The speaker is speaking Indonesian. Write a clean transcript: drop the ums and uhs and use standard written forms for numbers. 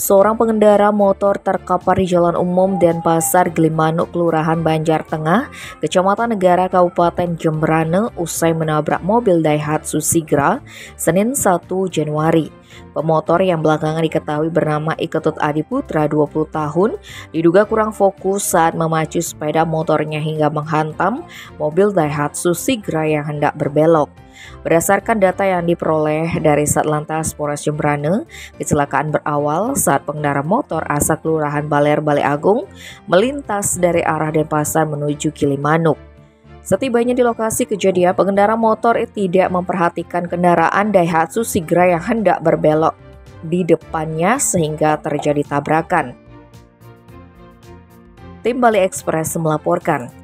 Seorang pengendara motor terkapar di jalan umum Denpasar, Gilimanuk, Kelurahan Banjar Tengah, Kecamatan Negara, Kabupaten Jemberane usai menabrak mobil Daihatsu Sigra, Senin 1 Januari. Pemotor yang belakangan diketahui bernama Iketut Adi Putra, 20 tahun, diduga kurang fokus saat memacu sepeda motornya hingga menghantam mobil Daihatsu Sigra yang hendak berbelok. Berdasarkan data yang diperoleh dari Satlantas Polres Jemberane, kecelakaan berawal saat pengendara motor asal Kelurahan Baler, Bale Agung melintas dari arah Denpasar menuju Gilimanuk. Setibanya di lokasi kejadian, pengendara motor tidak memperhatikan kendaraan Daihatsu Sigra yang hendak berbelok di depannya sehingga terjadi tabrakan. Tim Bali Express melaporkan.